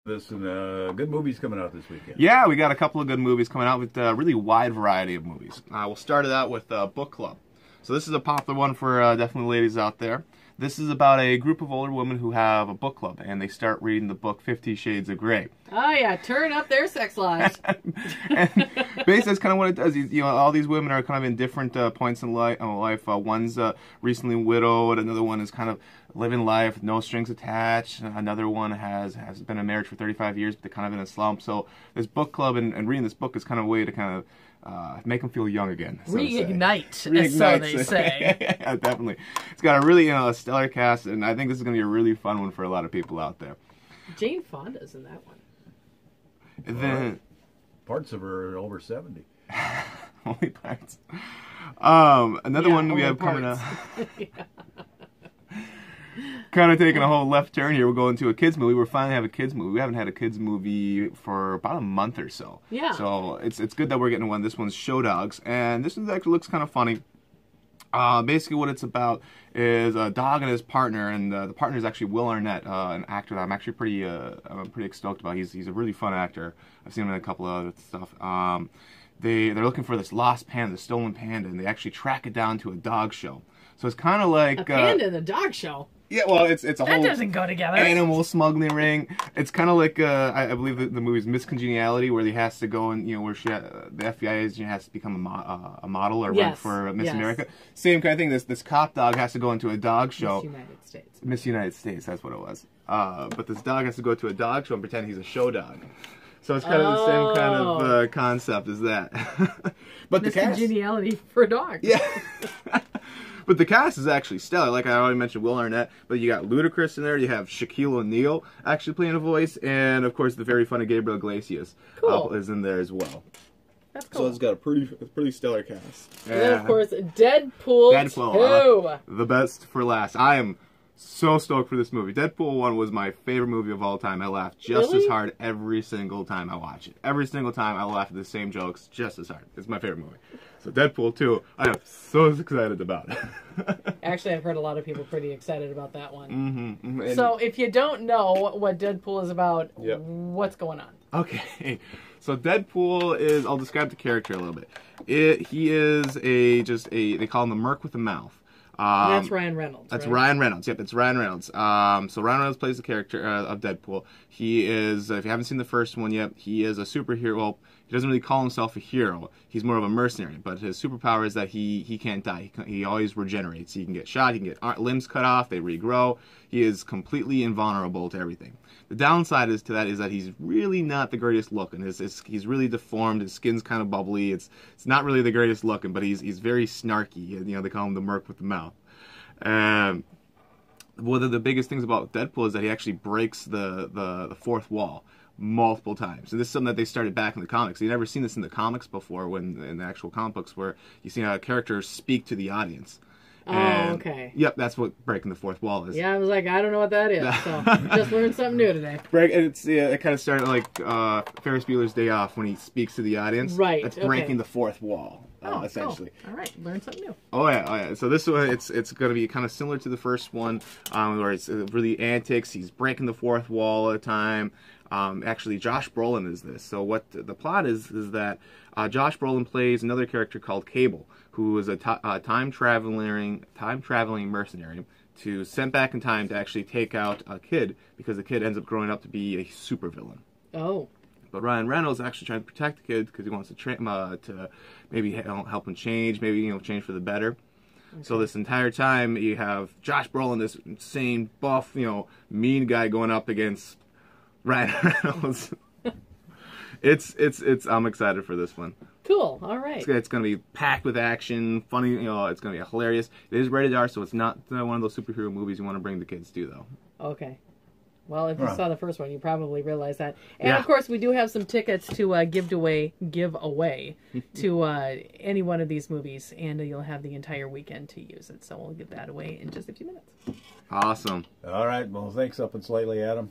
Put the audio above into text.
This and good movies coming out this weekend. Yeah, we got a couple of good movies coming out with a really wide variety of movies. We'll start it out with Book Club. So this is a popular one for definitely ladies out there. This is about a group of older women who have a book club, and they start reading the book 50 Shades of Grey. Oh yeah, turn up their sex lives. Basically, that's kind of what it does. You know, all these women are kind of in different points in life. One's recently widowed. Another one is kind of living life, no strings attached. Another one has been in marriage for 35 years, but they're kind of in a slump. So this book club and reading this book is kind of a way to kind of make them feel young again. So Reignite, so they say. Yeah, definitely. It's got a really stellar cast, and I think this is going to be a really fun one for a lot of people out there. Jane Fonda's in that one. And then parts of her are over 70. Only parts. Another one we have coming up. Kind of taking a whole left turn here. We're going to a kids movie. We're finally have a kids movie. We haven't had a kids movie for about a month or so. Yeah. So it's good that we're getting one. This one's Show Dogs, and this one actually looks kind of funny. Basically, what it's about is a dog and his partner, and the partner is actually Will Arnett, an actor that I'm actually pretty stoked about. He's a really fun actor. I've seen him in a couple of other stuff. They're looking for this lost panda, the stolen panda, and they actually track it down to a dog show. So it's kind of like a panda in a dog show. Yeah, well, it's a whole that doesn't go together. Animal smuggling ring. It's kind of like I believe the movie's Miss Congeniality, where he has to go and where the FBI agent has to become a model or run for Miss America. Same kind of thing. This cop dog has to go into a dog show. Miss United States. Miss United States. That's what it was. But this dog has to go to a dog show and pretend he's a show dog. So it's kind of the same kind of concept as that. But Miss Congeniality for dogs. Yeah. But the cast is actually stellar. Like I already mentioned, Will Arnett, but you got Ludacris in there. You have Shaquille O'Neal actually playing a voice, and of course the very funny Gabriel Iglesias is in there as well. That's cool. So it's got a pretty stellar cast. And then of course Deadpool 2. The best for last. I am so stoked for this movie. Deadpool 1 was my favorite movie of all time. I laughed just as hard every single time I watch it. Every single time I laugh at the same jokes just as hard. It's my favorite movie. So Deadpool 2, I am so excited about it. Actually, I've heard a lot of people pretty excited about that one. Mm-hmm. So if you don't know what Deadpool is about, what's going on? Okay. So Deadpool is, I'll describe the character a little bit. He is they call him the Merc with a Mouth. That's Ryan Reynolds. That's right? Ryan Reynolds. Yep, it's Ryan Reynolds. So Ryan Reynolds plays the character of Deadpool. He is, if you haven't seen the first one yet, he is a superhero. Well, he doesn't really call himself a hero. He's more of a mercenary. But his superpower is that he can't die. He always regenerates. He can get shot. He can get limbs cut off. They regrow. He is completely invulnerable to everything. The downside is that he's really not the greatest looking. He's really deformed. His skin's kind of bubbly. It's not really the greatest looking, but he's very snarky. They call him the Merc with the Mouth. One of the biggest things about Deadpool is that he actually breaks the fourth wall multiple times. And this is something that they started back in the comics. You've never seen this in the comics before, when in the actual comic books, where you see a character speak to the audience. Oh, okay. Yep, that's what breaking the fourth wall is. Yeah, I was like, I don't know what that is. So just learned something new today. It kind of started like Ferris Bueller's Day Off, when he speaks to the audience. Right. That's breaking the fourth wall, essentially. Cool. All right, learn something new. Oh yeah. So this one, it's going to be kind of similar to the first one, where it's really antics. He's breaking the fourth wall all the time. Actually, Josh Brolin is this. So what the plot is that Josh Brolin plays another character called Cable, who is a time traveling mercenary sent back in time to actually take out a kid, because the kid ends up growing up to be a supervillain. Oh. But Ryan Reynolds is actually trying to protect the kid, because he wants to maybe help him change, maybe change for the better. Okay. So this entire time you have Josh Brolin, this insane buff, mean guy, going up against Ryan Reynolds. I'm excited for this one. Cool. All right. It's going to be packed with action, funny. It's going to be hilarious. It is rated R, so it's not one of those superhero movies you want to bring the kids to, though. Okay. Well, if you saw the first one, you probably realize that. And of course, we do have some tickets to give away to any one of these movies, and you'll have the entire weekend to use it. So we'll give that away in just a few minutes. Awesome. All right. Well, thanks up and slightly, Adam.